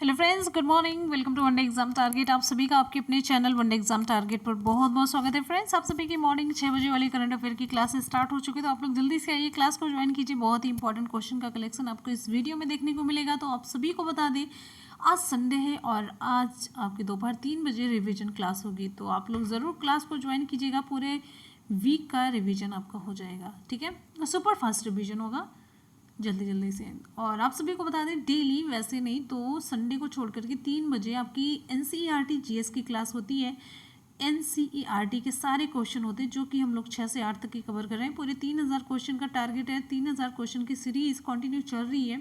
Hello friends, good morning. Welcome to one day exam target. आप सभी का आपके अपने चैनल वनडे एग्जाम टारगेट पर बहुत बहुत स्वागत है। फ्रेंड्स, आप सभी की मॉर्निंग 6 बजे वाली करंट अफेयर की क्लास स्टार्ट हो चुकी है, तो आप लोग जल्दी से आइए, क्लास को ज्वाइन कीजिए। बहुत ही इंपॉर्टेंट क्वेश्चन का कलेक्शन आपको इस वीडियो में देखने को मिलेगा। तो आप सभी को बता दें, आज संडे है और आज आपकी दोपहर 3 बजे रिविजन क्लास होगी, तो आप लोग ज़रूर क्लास को ज्वाइन कीजिएगा। पूरे वीक का रिविजन आपका हो जाएगा, ठीक है। सुपर फास्ट रिविजन होगा जल्दी जल्दी से। और आप सभी को बता दें, डेली वैसे नहीं तो संडे को छोड़ करके 3 बजे आपकी एनसीईआरटी जीएस की क्लास होती है। एनसीईआरटी के सारे क्वेश्चन होते हैं जो कि हम लोग 6 से 8 तक की कवर कर रहे हैं। पूरे 3000 क्वेश्चन का टारगेट है। 3000 क्वेश्चन की सीरीज कंटिन्यू चल रही है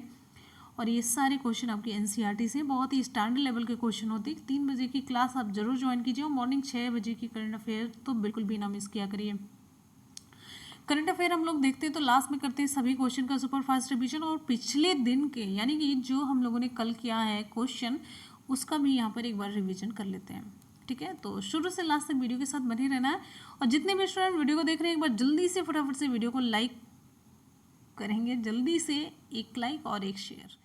और ये सारे क्वेश्चन आपके एनसीईआरटी से बहुत ही स्टैंडर्ड लेवल के क्वेश्चन होते हैं। 3 बजे की क्लास आप जरूर ज्वाइन कीजिए और मॉर्निंग 6 बजे की करंट अफेयर तो बिल्कुल भी ना मिस किया करिए। करंट अफेयर हम लोग देखते हैं तो लास्ट में करते हैं सभी क्वेश्चन का सुपर फास्ट रिवीजन, और पिछले दिन के यानी कि जो हम लोगों ने कल किया है क्वेश्चन, उसका भी यहाँ पर एक बार रिवीजन कर लेते हैं, ठीक है। तो शुरू से लास्ट तक वीडियो के साथ बने रहना है। और जितने भी स्टूडेंट वीडियो को देख रहे हैं, एक बार जल्दी से फटाफट से वीडियो को लाइक करेंगे, जल्दी से एक लाइक और एक शेयर।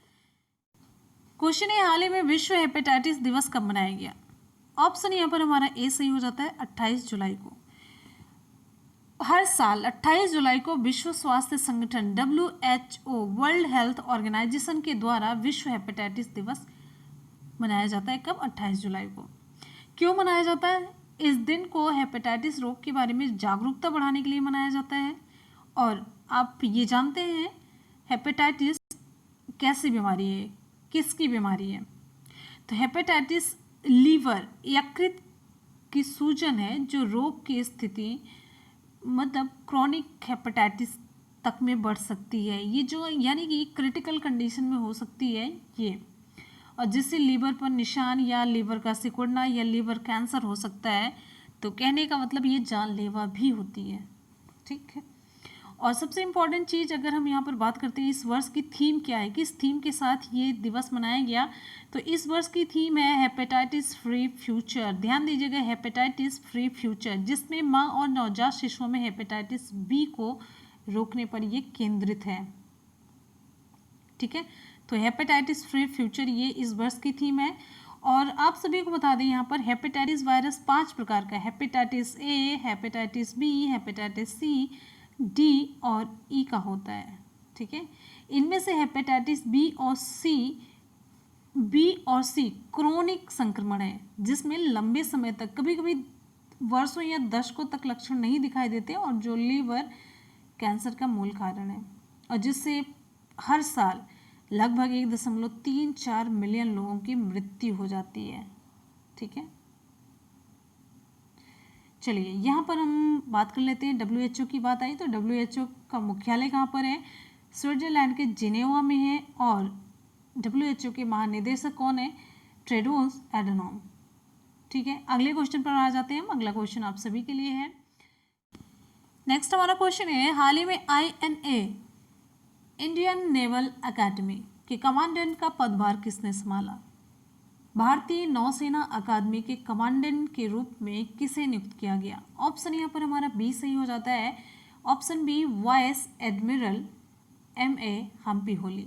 क्वेश्चन है, हाल ही में विश्व हेपेटाइटिस दिवस कब मनाया गया? ऑप्शन यहाँ पर हमारा ए सही हो जाता है, 28 जुलाई को। हर साल 28 जुलाई को विश्व स्वास्थ्य संगठन WHO वर्ल्ड हेल्थ ऑर्गेनाइजेशन के द्वारा विश्व हेपेटाइटिस दिवस मनाया जाता है। कब? 28 जुलाई को। क्यों मनाया जाता है? इस दिन को हेपेटाइटिस रोग के बारे में जागरूकता बढ़ाने के लिए मनाया जाता है। और आप ये जानते हैं हेपेटाइटिस कैसी बीमारी है, किसकी बीमारी है? तो हेपेटाइटिस लीवर यकृत की सूजन है जो रोग की स्थिति मतलब क्रॉनिक हेपेटाइटिस तक में बढ़ सकती है। ये जो यानी कि क्रिटिकल कंडीशन में हो सकती है ये, और जिससे लीवर पर निशान या लीवर का सिकुड़ना या लीवर कैंसर हो सकता है। तो कहने का मतलब ये जानलेवा भी होती है, ठीक है। और सबसे इम्पॉर्टेंट चीज़ अगर हम यहाँ पर बात करते हैं, इस वर्ष की थीम क्या है, किस थीम के साथ ये दिवस मनाया गया? तो इस वर्ष की थीम है हेपेटाइटिस फ्री फ्यूचर। ध्यान दीजिएगा, हेपेटाइटिस फ्री फ्यूचर, जिसमें माँ और नवजात शिशुओं में हेपेटाइटिस बी को रोकने पर ये केंद्रित है, ठीक है। तो हेपेटाइटिस फ्री फ्यूचर ये इस वर्ष की थीम है। और आप सभी को बता दें, यहाँ पर हेपेटाइटिस वायरस 5 प्रकार का, hepatitis A, hepatitis B, hepatitis C, D और ई का होता है, ठीक है। इनमें से हेपेटाइटिस बी और सी क्रोनिक संक्रमण है, जिसमें लंबे समय तक, कभी कभी वर्षों या दशकों तक लक्षण नहीं दिखाई देते, और जो लीवर कैंसर का मूल कारण है, और जिससे हर साल लगभग 1.34 मिलियन लोगों की मृत्यु हो जाती है, ठीक है। चलिए यहाँ पर हम बात कर लेते हैं, WHO की बात आई तो WHO का मुख्यालय कहाँ पर है? स्विट्जरलैंड के जिनेवा में है। और WHO के महानिदेशक कौन है? टेड्रोस एडनॉम, ठीक है। अगले क्वेश्चन पर आ जाते हैं हम। अगला क्वेश्चन आप सभी के लिए है। नेक्स्ट हमारा क्वेश्चन है, हाल ही में INA इंडियन नेवल अकेडमी के कमांडेंट का पदभार किसने संभाला? भारतीय नौसेना अकादमी के कमांडेंट के रूप में किसे नियुक्त किया गया? ऑप्शन यहाँ पर हमारा बी सही हो जाता है, option B vice admiral MA Hampiholi.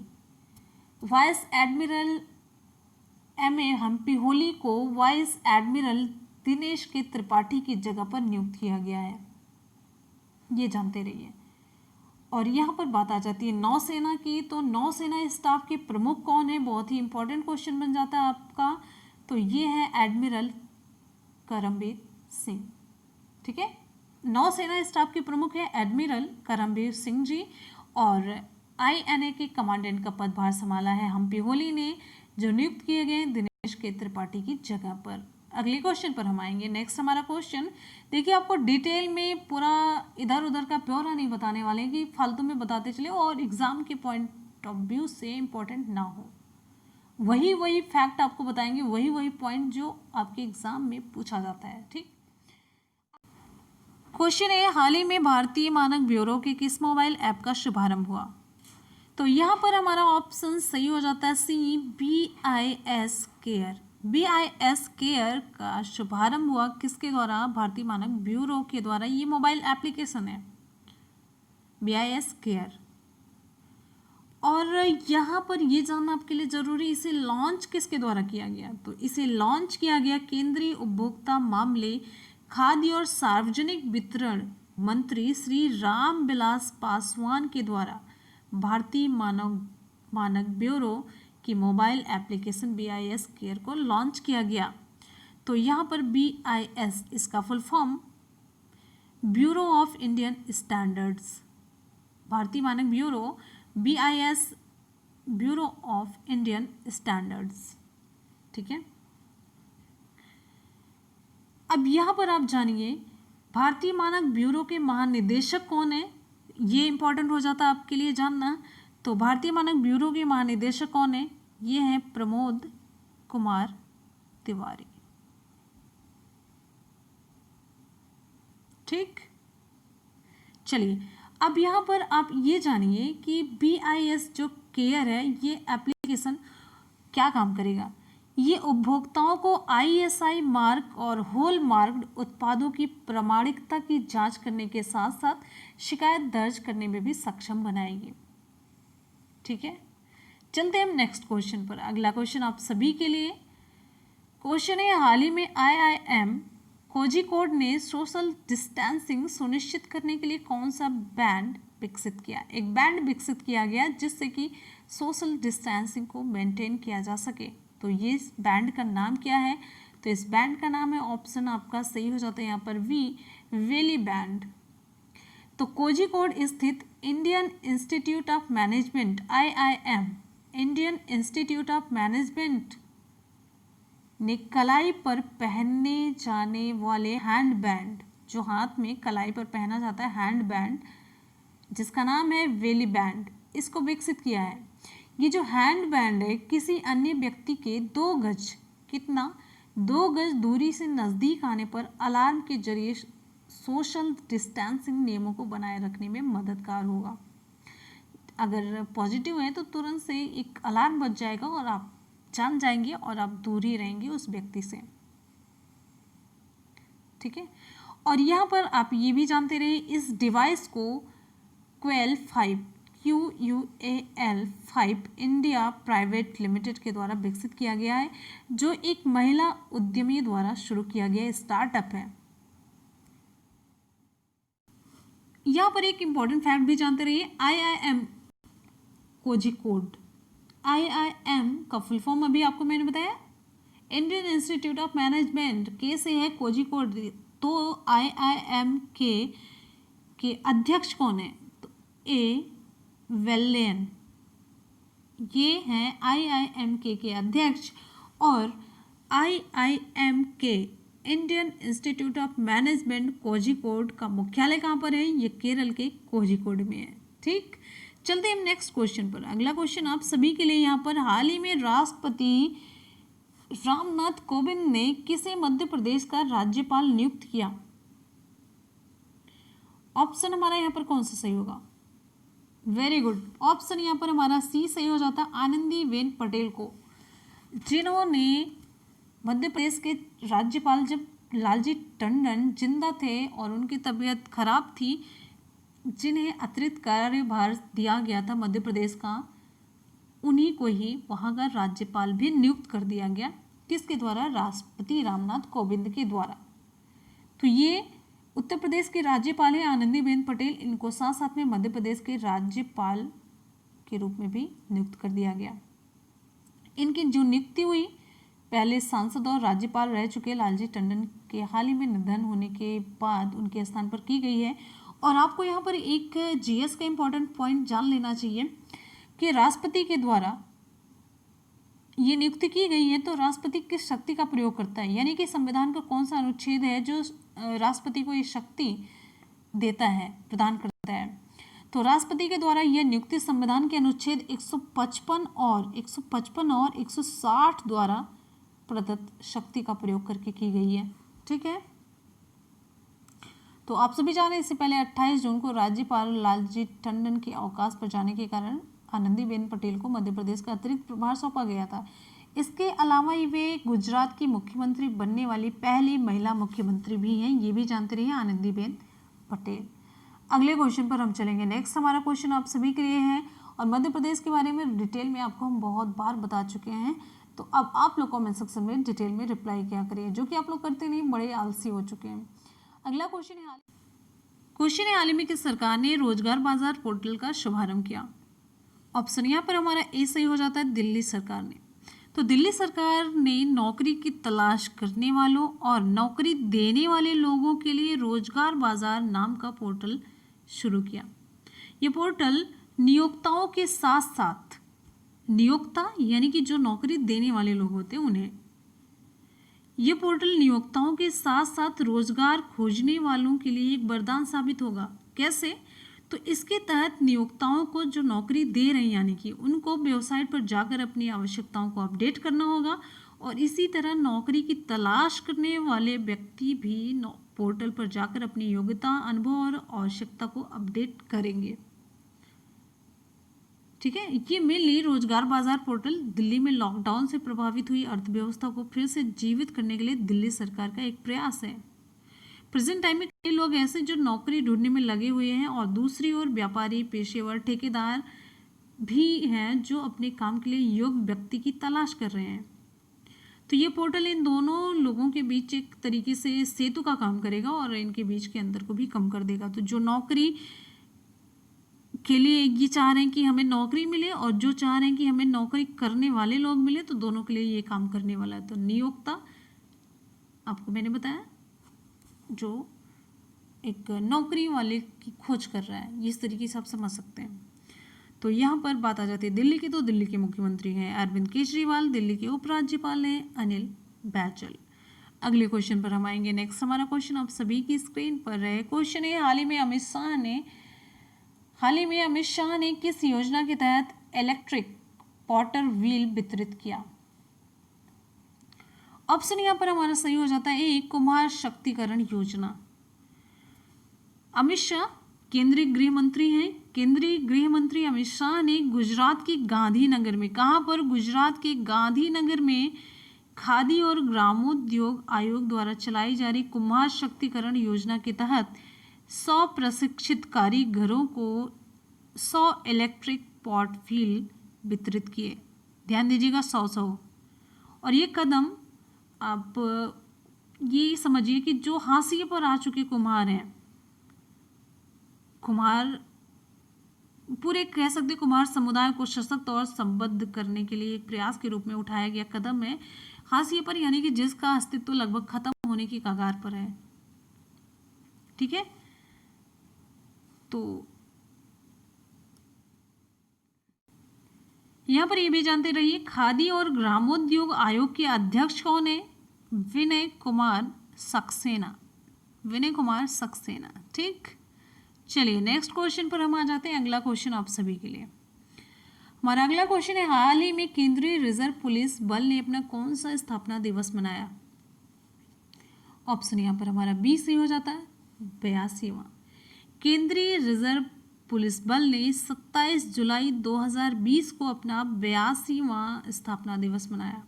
Vice admiral MA Hampiholi को वाइस एडमिरल दिनेश के त्रिपाठी की जगह पर नियुक्त किया गया है, ये जानते रहिए। और यहाँ पर बात आ जाती है नौसेना की, तो नौसेना स्टाफ के प्रमुख कौन है? बहुत ही इंपॉर्टेंट क्वेश्चन बन जाता है आपका। तो ये है एडमिरल करमबीर सिंह, ठीक है। नौसेना स्टाफ के प्रमुख है एडमिरल करमबीर सिंह जी। और INA के कमांडेंट का पदभार संभाला है हम्पी होली ने, जो नियुक्त किए गए दिनेश के त्रिपाठी की जगह पर। अगले क्वेश्चन पर हम आएंगे। नेक्स्ट हमारा क्वेश्चन देखिए, आपको डिटेल में पूरा इधर उधर का ब्यौरा नहीं बताने वाले हैं कि फालतू में बताते चले और एग्जाम के पॉइंट ऑफ व्यू से इम्पोर्टेंट ना हो। वही फैक्ट आपको बताएंगे, वही पॉइंट जो आपके एग्जाम में पूछा जाता है, ठीक। क्वेश्चन है, हाल ही में भारतीय मानक ब्यूरो के किस मोबाइल ऐप का शुभारंभ हुआ? तो यहाँ पर हमारा ऑप्शन सही हो जाता है सी, BIS केयर। BIS केयर का शुभारंभ हुआ किसके द्वारा? भारतीय मानक ब्यूरो के द्वारा। ये मोबाइल एप्लीकेशन है BIS केयर। और यहाँ पर ये जानना आपके लिए ज़रूरी, इसे लॉन्च किसके द्वारा किया गया? तो इसे लॉन्च किया गया केंद्रीय उपभोक्ता मामले, खाद्य और सार्वजनिक वितरण मंत्री श्री रामविलास पासवान के द्वारा भारतीय मानक ब्यूरो की मोबाइल एप्लीकेशन BIS केयर को लॉन्च किया गया। तो यहाँ पर BIS इसका full form bureau of Indian standards, भारतीय मानक bureau BIS bureau of Indian standards, ठीक है। अब यहाँ पर आप जानिए भारतीय मानक ब्यूरो के महानिदेशक कौन है, ये इंपॉर्टेंट हो जाता है आपके लिए जानना। तो भारतीय मानक ब्यूरो के महानिदेशक कौन है? ये हैं प्रमोद कुमार तिवारी, ठीक। चलिए अब यहाँ पर आप ये जानिए कि BIS जो केयर है ये एप्लीकेशन क्या काम करेगा। ये उपभोक्ताओं को ISI मार्क और होल मार्क्ड उत्पादों की प्रामाणिकता की जांच करने के साथ साथ शिकायत दर्ज करने में भी सक्षम बनाएगी, ठीक है। चलते हैं हम नेक्स्ट क्वेश्चन पर। अगला क्वेश्चन आप सभी के लिए क्वेश्चन है, हाल ही में IIM कोझिकोड ने सोशल डिस्टेंसिंग सुनिश्चित करने के लिए कौन सा बैंड विकसित किया? एक बैंड विकसित किया गया जिससे कि सोशल डिस्टेंसिंग को मेंटेन किया जा सके। तो ये इस बैंड का नाम क्या है? तो इस बैंड का नाम है, ऑप्शन आपका सही हो जाता है यहाँ पर V, वेली बैंड। तो कोझिकोड स्थित Indian institute of management IIM, Indian institute of management ने कलाई पर पहनने जाने वाले हैंड बैंड, जो हाथ में कलाई पर पहना जाता है हैंड बैंड, जिसका नाम है वेली बैंड, इसको विकसित किया है। ये जो हैंड बैंड है किसी अन्य व्यक्ति के 2 गज, कितना 2 गज दूरी से नज़दीक आने पर अलार्म के जरिए सोशल डिस्टेंसिंग नियमों को बनाए रखने में मददगार होगा। अगर पॉजिटिव है तो तुरंत से एक अलार्म बज जाएगा और आप जान जाएंगे और आप दूर ही रहेंगे उस व्यक्ति से, ठीक है। और यहाँ पर आप ये भी जानते रहे इस डिवाइस को quail 5 QUAL 5 India private limited के द्वारा विकसित किया गया है, जो एक महिला उद्यमी द्वारा शुरू किया गया स्टार्टअप है। यहाँ पर एक इंपॉर्टेंट फैक्ट भी जानते रहिए, IIM कोझिकोड, IIM का फुल फॉर्म अभी आपको मैंने बताया इंडियन इंस्टीट्यूट ऑफ मैनेजमेंट, के से है कोझिकोड। तो IIM के अध्यक्ष कौन है? तो A वेल्लेन, ये हैं IIM के अध्यक्ष। और IIM के Indian institute of management Kozhikode का मुख्यालय कहाँ पर है? ये केरल के कोझिकोड में है, ठीक। चलते हैं नेक्स्ट क्वेश्चन पर। अगला क्वेश्चन आप सभी के लिए यहाँ पर, हाल ही में राष्ट्रपति रामनाथ कोविंद ने किसे मध्य प्रदेश का राज्यपाल नियुक्त किया? ऑप्शन हमारा यहाँ पर कौन सा सही होगा? वेरी गुड, ऑप्शन यहाँ पर हमारा C सही हो जाता, आनंदीबेन पटेल को, जिन्होंने मध्य प्रदेश के राज्यपाल जब लालजी टंडन जिंदा थे और उनकी तबीयत खराब थी, जिन्हें अतिरिक्त कार्यभार दिया गया था मध्य प्रदेश का, उन्हीं को ही वहाँ का राज्यपाल भी नियुक्त कर दिया गया। किसके द्वारा? राष्ट्रपति रामनाथ कोविंद के द्वारा। तो ये उत्तर प्रदेश के राज्यपाल है आनंदीबेन पटेल, इनको साथ साथ में मध्य प्रदेश के राज्यपाल के रूप में भी नियुक्त कर दिया गया। इनकी जो नियुक्ति हुई, पहले सांसद और राज्यपाल रह चुके लालजी टंडन के हाल ही में निधन होने के बाद उनके स्थान पर की गई है। और आपको यहाँ पर एक GS का इम्पोर्टेंट पॉइंट जान लेना चाहिए कि राष्ट्रपति के द्वारा ये नियुक्ति की गई है, तो राष्ट्रपति किस शक्ति का प्रयोग करता है, यानी कि संविधान का कौन सा अनुच्छेद है जो राष्ट्रपति को ये शक्ति देता है, प्रदान करता है? तो राष्ट्रपति के द्वारा यह नियुक्ति संविधान के अनुच्छेद 155 और 160 द्वारा प्रदत्त शक्ति का प्रयोग करके की गई है, ठीक है। तो आप सभी जान रहे हैं, इससे पहले 28 जून को राज्यपाल लालजी टंडन के अवकाश पर जाने के कारण आनंदीबेन पटेल को मध्य प्रदेश का अतिरिक्त प्रभार सौंपा गया था। इसके अलावा वे गुजरात की मुख्यमंत्री बनने वाली पहली महिला मुख्यमंत्री भी हैं, ये भी जानते रहिए, आनंदीबेन पटेल। अगले क्वेश्चन पर हम चलेंगे। नेक्स्ट हमारा क्वेश्चन आप सभी के लिए है, और मध्य प्रदेश के बारे में डिटेल में आपको हम बहुत बार बता चुके हैं। तो अब आप लोग कमेंट सेक्शन में डिटेल में रिप्लाई क्या करिए, जो कि आप लोग करते नहीं, बड़े आलसी हो चुके हैं। अगला क्वेश्चन है हाल ही में किस सरकार ने रोजगार बाजार पोर्टल का शुभारंभ किया? ऑप्शन यहाँ पर हमारा ए सही हो जाता है, दिल्ली सरकार ने। तो दिल्ली सरकार ने नौकरी की तलाश करने वालों और नौकरी देने वाले लोगों के लिए रोजगार बाजार नाम का पोर्टल शुरू किया। ये पोर्टल नियोक्ताओं के साथ साथ, नियोक्ता यानी कि जो नौकरी देने वाले लोग होते हैं उन्हें, ये पोर्टल नियोक्ताओं के साथ साथ रोजगार खोजने वालों के लिए एक वरदान साबित होगा। कैसे? तो इसके तहत नियोक्ताओं को जो नौकरी दे रहे हैं यानी कि उनको वेबसाइट पर जाकर अपनी आवश्यकताओं को अपडेट करना होगा, और इसी तरह नौकरी की तलाश करने वाले व्यक्ति भी पोर्टल पर जाकर अपनी योग्यता, अनुभव और आवश्यकता को अपडेट करेंगे। ठीक है, ये मेनली रोजगार बाजार पोर्टल दिल्ली में लॉकडाउन से प्रभावित हुई अर्थव्यवस्था को फिर से जीवित करने के लिए दिल्ली सरकार का एक प्रयास है। प्रेजेंट टाइम में कई लोग ऐसे जो नौकरी ढूंढने में लगे हुए हैं, और दूसरी ओर व्यापारी, पेशेवर, ठेकेदार भी हैं जो अपने काम के लिए योग्य व्यक्ति की तलाश कर रहे हैं। तो ये पोर्टल इन दोनों लोगों के बीच एक तरीके से सेतु का काम करेगा और इनके बीच के अंतर को भी कम कर देगा। तो जो नौकरी के लिए ये चाह रहे हैं कि हमें नौकरी मिले, और जो चाह रहे हैं कि हमें नौकरी करने वाले लोग मिले, तो दोनों के लिए ये काम करने वाला है। तो नियोक्ता, आपको मैंने बताया, जो एक नौकरी वाले की खोज कर रहा है, इस तरीके से आप समझ सकते हैं। तो यहाँ पर बात आ जाती है दिल्ली की, तो दिल्ली के मुख्यमंत्री हैं अरविंद केजरीवाल, दिल्ली के उपराज्यपाल हैं अनिल बैजल। अगले क्वेश्चन पर हम आएंगे। नेक्स्ट हमारा क्वेश्चन आप सभी की स्क्रीन पर है। क्वेश्चन है, हाल ही में अमित शाह ने किस योजना के तहत इलेक्ट्रिक पॉटर व्हील वितरित किया? ऑप्शन यहाँ पर हमारा सही हो जाता है ए, कुम्हार शक्तिकरण योजना। अमित शाह केंद्रीय गृह मंत्री हैं। केंद्रीय गृह मंत्री अमित शाह ने गुजरात के गांधीनगर में, कहाँ पर? गुजरात के गांधीनगर में खादी और ग्रामोद्योग आयोग द्वारा चलाई जा रही कुम्हार शक्तिकरण योजना के तहत 100 प्रशिक्षित कारीगरों को 100 इलेक्ट्रिक पॉट व्हील वितरित किए। ध्यान दीजिएगा, 100। और ये कदम, आप ये समझिए कि जो हाशिए पर आ चुके कुम्हार हैं, कुम्हार पूरे कह सकते कुम्हार समुदाय को सशक्त और संबद्ध करने के लिए एक प्रयास के रूप में उठाया गया कदम है। हाशिए पर यानी कि जिसका अस्तित्व लगभग खत्म होने की कगार पर है। ठीक है, तो यहाँ पर ये भी जानते रहिए, खादी और ग्रामोद्योग आयोग के अध्यक्ष कौन है? विनय कुमार सक्सेना। ठीक, चलिए नेक्स्ट क्वेश्चन पर हम आ जाते हैं। अगला क्वेश्चन आप सभी के लिए, हमारा अगला क्वेश्चन है, हाल ही में केंद्रीय रिजर्व पुलिस बल ने अपना कौन सा स्थापना दिवस मनाया? ऑप्शन यहाँ पर हमारा बी सही हो जाता है, 82वां। केंद्रीय रिजर्व पुलिस बल ने 27 जुलाई 2020 को अपना 82वां स्थापना दिवस मनाया।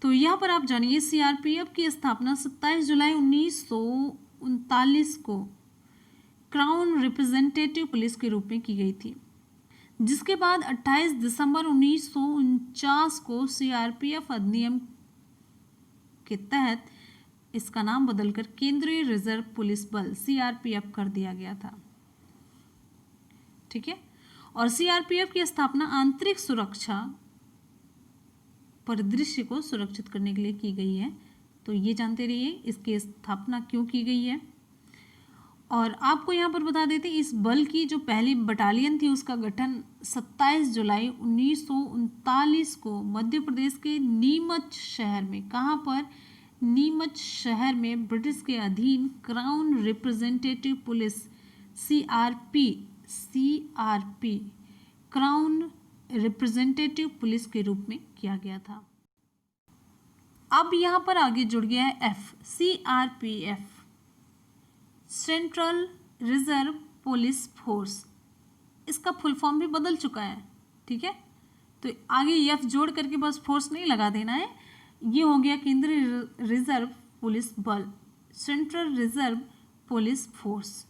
तो यहाँ पर आप जानिए, सीआरपीएफ की स्थापना 27 जुलाई 1939 को क्राउन रिप्रेजेंटेटिव पुलिस के रूप में की गई थी, जिसके बाद 28 दिसंबर 1949 को सीआरपीएफ अधिनियम के तहत इसका नाम बदलकर केंद्रीय रिजर्व पुलिस बल सीआरपीएफ कर दिया गया था। ठीक है, और सीआरपीएफ की स्थापना आंतरिक सुरक्षा परिदृश्य को सुरक्षित करने के लिए की गई है। तो ये जानते रहिए इसकी स्थापना क्यों की गई है। और आपको यहाँ पर बता देते हैं, इस बल की जो पहली बटालियन थी उसका गठन 27 जुलाई 1939 को मध्य प्रदेश के नीमच शहर में, कहाँ पर? नीमच शहर में ब्रिटिश के अधीन crown representative police CRP crown representative police के रूप में किया गया था। अब यहाँ पर आगे जुड़ गया है F, CRPF, central reserve police force. इसका फुल फॉर्म भी बदल चुका है। ठीक है, तो आगे एफ जोड़ करके बस फोर्स नहीं लगा देना है। ये हो गया केंद्रीय रिजर्व पुलिस बल, सेंट्रल रिजर्व पुलिस फोर्स।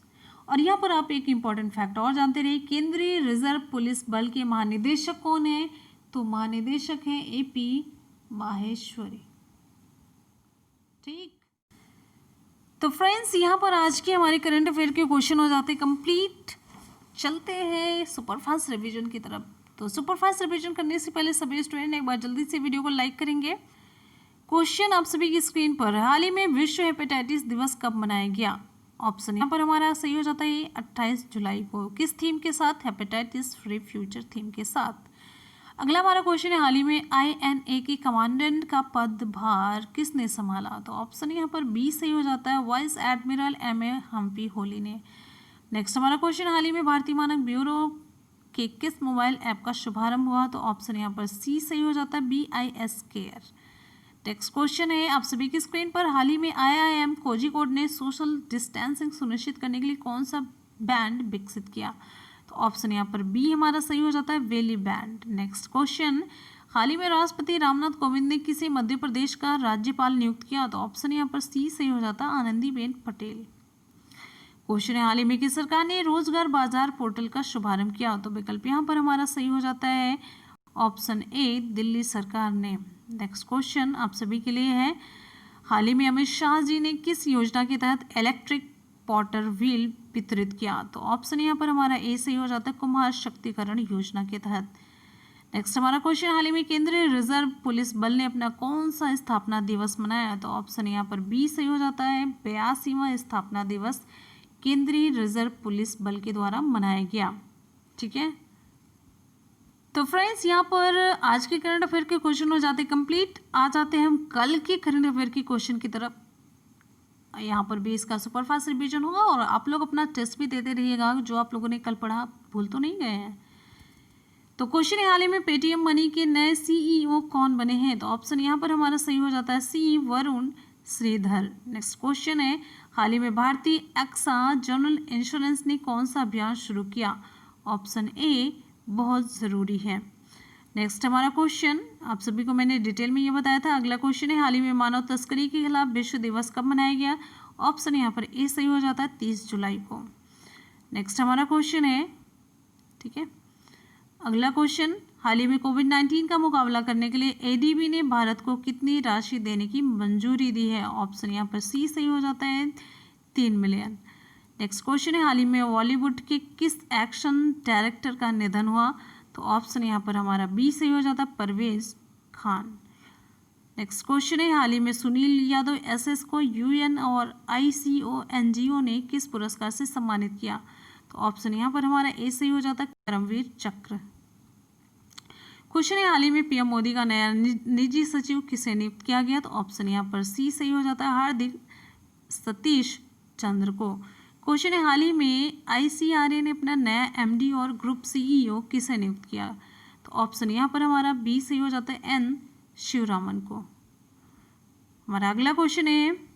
और यहाँ पर आप एक इम्पॉर्टेंट फैक्ट और जानते रहिए, केंद्रीय रिजर्व पुलिस बल के महानिदेशक कौन है? तो महानिदेशक हैं AP माहेश्वरी। ठीक, तो फ्रेंड्स यहाँ पर आज के हमारे करंट अफेयर के क्वेश्चन हो जाते हैं कंप्लीट। चलते हैं सुपरफास्ट रिवीजन की तरफ। तो सुपरफास्ट रिवीजन करने से पहले सभी स्टूडेंट एक बार जल्दी से वीडियो को लाइक करेंगे। क्वेश्चन आप सभी की स्क्रीन पर, हाल ही में विश्व हेपेटाइटिस दिवस कब मनाया गया? ऑप्शन यहाँ पर हमारा सही हो जाता है 28 जुलाई को। किस थीम के साथ? हेपेटाइटिस फ्री फ्यूचर थीम के साथ। अगला हमारा क्वेश्चन है, हाल ही में INA के कमांडेंट का पदभार किसने संभाला? तो ऑप्शन यहाँ पर बी सही हो जाता है, vice admiral MA Hampiholi ने। नेक्स्ट हमारा क्वेश्चन, हाल ही में भारतीय मानक ब्यूरो के किस मोबाइल ऐप का शुभारंभ हुआ? तो ऑप्शन यहाँ पर सी सही हो जाता है, BIS केयर। नेक्स्ट क्वेश्चन है आप सभी की स्क्रीन पर, हाल ही में IIM कोझिकोड ने सोशल डिस्टेंसिंग सुनिश्चित करने के लिए कौन सा बैंड विकसित किया? तो ऑप्शन यहाँ पर बी हमारा सही हो जाता है, वेली बैंड। नेक्स्ट क्वेश्चन, हाल ही में राष्ट्रपति रामनाथ कोविंद ने किसे मध्य प्रदेश का राज्यपाल नियुक्त किया? तो ऑप्शन यहाँ पर सी सही हो जाता है, आनंदीबेन पटेल। क्वेश्चन है, हाल ही में किस सरकार ने रोजगार बाजार पोर्टल का शुभारंभ किया? तो विकल्प यहाँ पर हमारा सही हो जाता है, ऑप्शन ए, दिल्ली सरकार ने। नेक्स्ट क्वेश्चन आप सभी के लिए है, हाल ही में अमित शाह जी ने किस योजना के तहत इलेक्ट्रिक पॉटर व्हील वितरित किया? तो ऑप्शन यहाँ पर हमारा ए सही हो जाता है, कुम्हार शक्तिकरण योजना के तहत। नेक्स्ट हमारा क्वेश्चन, हाल ही में केंद्रीय रिजर्व पुलिस बल ने अपना कौन सा स्थापना दिवस मनाया? तो ऑप्शन यहाँ पर बी सही हो जाता है, 82वां स्थापना दिवस केंद्रीय रिजर्व पुलिस बल के द्वारा मनाया गया। ठीक है, तो फ्रेंड्स यहाँ पर आज के करंट अफेयर के क्वेश्चन हो जाते कंप्लीट। आ जाते हैं हम कल के करंट अफेयर के क्वेश्चन की तरफ। यहाँ पर भी इसका सुपरफास्ट रिवीजन होगा और आप लोग अपना टेस्ट भी देते रहिएगा, जो आप लोगों ने कल पढ़ा भूल तो नहीं गए हैं। तो क्वेश्चन हाल ही में पेटीएम मनी के नए CEO कौन बने हैं? तो ऑप्शन यहाँ पर हमारा सही हो जाता है, सी, वरुण श्रीधर। नेक्स्ट क्वेश्चन है, हाल ही में भारतीय एक्सा जनरल इंश्योरेंस ने कौन सा अभियान शुरू किया? ऑप्शन ए, बहुत ज़रूरी है। नेक्स्ट हमारा क्वेश्चन आप सभी को मैंने डिटेल में ये बताया था। अगला क्वेश्चन है, हाल ही में मानव तस्करी के खिलाफ विश्व दिवस कब मनाया गया? ऑप्शन यहाँ पर ए सही हो जाता है, 30 जुलाई को। नेक्स्ट हमारा क्वेश्चन है, ठीक है, अगला क्वेश्चन, हाल ही में कोविड-19 का मुकाबला करने के लिए ADB ने भारत को कितनी राशि देने की मंजूरी दी है? ऑप्शन यहाँ पर सी सही हो जाता है, 3 मिलियन। नेक्स्ट क्वेश्चन है, हाल ही में बॉलीवुड के किस एक्शन डायरेक्टर का निधन हुआ? तो ऑप्शन यहाँ पर हमारा बी सही हो जाता है, परवेज खान। नेक्स्ट क्वेश्चन है, हाल ही में सुनील यादव SS को UN और ICO NGO ने किस पुरस्कार से सम्मानित किया? तो ऑप्शन यहाँ पर हमारा ए सही हो जाता है, करमवीर चक्र। क्वेश्चन है, हाल ही में PM मोदी का नया निजी सचिव किसे नियुक्त किया गया? तो ऑप्शन यहाँ पर सी सही हो जाता है, हार्दिक सतीश चंद्र को। क्वेश्चन है, हाल ही में ICRA ने अपना नया MD और ग्रुप CEO किसे नियुक्त किया? तो ऑप्शन यहाँ पर हमारा बी सही हो जाता है, N शिवरामन को। हमारा अगला क्वेश्चन है,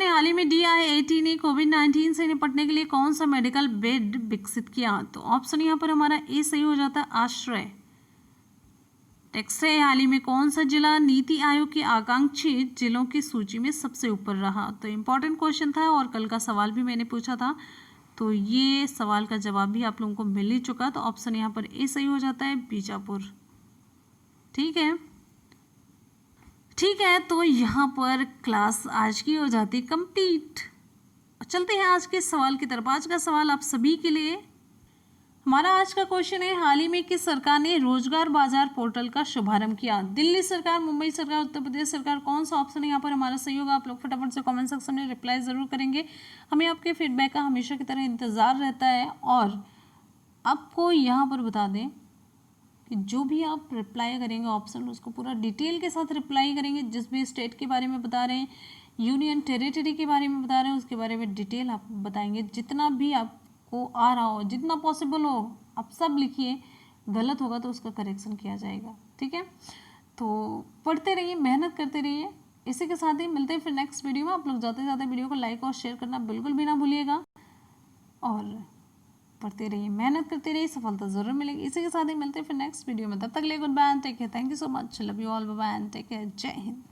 हाल ही में DIIT ने कोविड-19 से निपटने के लिए कौन सा मेडिकल बेड विकसित किया? तो ऑप्शन यहाँ पर हमारा ए सही हो जाता है, आश्रय। नेक्स्ट है, हाल ही में कौन सा जिला नीति आयोग के आकांक्षी जिलों की सूची में सबसे ऊपर रहा? तो इम्पॉर्टेंट क्वेश्चन था और कल का सवाल भी मैंने पूछा था, तो ये सवाल का जवाब भी आप लोगों को मिल ही चुका। तो ऑप्शन यहाँ पर ए सही हो जाता है, बीजापुर। ठीक है, तो यहाँ पर क्लास आज की हो जाती कंप्लीट। चलते हैं आज के सवाल की तरफ। आज का सवाल आप सभी के लिए, हमारा आज का क्वेश्चन है, हाल ही में किस सरकार ने रोजगार बाजार पोर्टल का शुभारंभ किया? दिल्ली सरकार, मुंबई सरकार, उत्तर प्रदेश सरकार, कौन सा ऑप्शन है यहाँ पर हमारा सही होगा? आप लोग फटाफट से कमेंट सेक्शन में रिप्लाई ज़रूर करेंगे। हमें आपके फीडबैक का हमेशा की तरह इंतज़ार रहता है। और आपको यहाँ पर बता दें कि जो भी आप रिप्लाई करेंगे ऑप्शन, उसको पूरा डिटेल के साथ रिप्लाई करेंगे। जिस भी स्टेट के बारे में बता रहे हैं, यूनियन टेरिटरी के बारे में बता रहे हैं, उसके बारे में डिटेल आप बताएंगे। जितना भी आपको आ रहा हो, जितना पॉसिबल हो, आप सब लिखिए। गलत होगा तो उसका करेक्शन किया जाएगा। ठीक है, तो पढ़ते रहिए, मेहनत करते रहिए। इसी के साथ ही मिलते हैं फिर नेक्स्ट वीडियो में। आप लोग जाते जाते वीडियो को लाइक और शेयर करना बिल्कुल भी ना भूलिएगा। और पढ़ते रहिए, मेहनत करते रहिए, सफलता जरूर मिलेगी। इसी के साथ ही मिलते हैं फिर नेक्स्ट वीडियो में। तब तक के लिए good bye and take care. Thank you so much. Love you all, bye bye and take care. जय हिंद।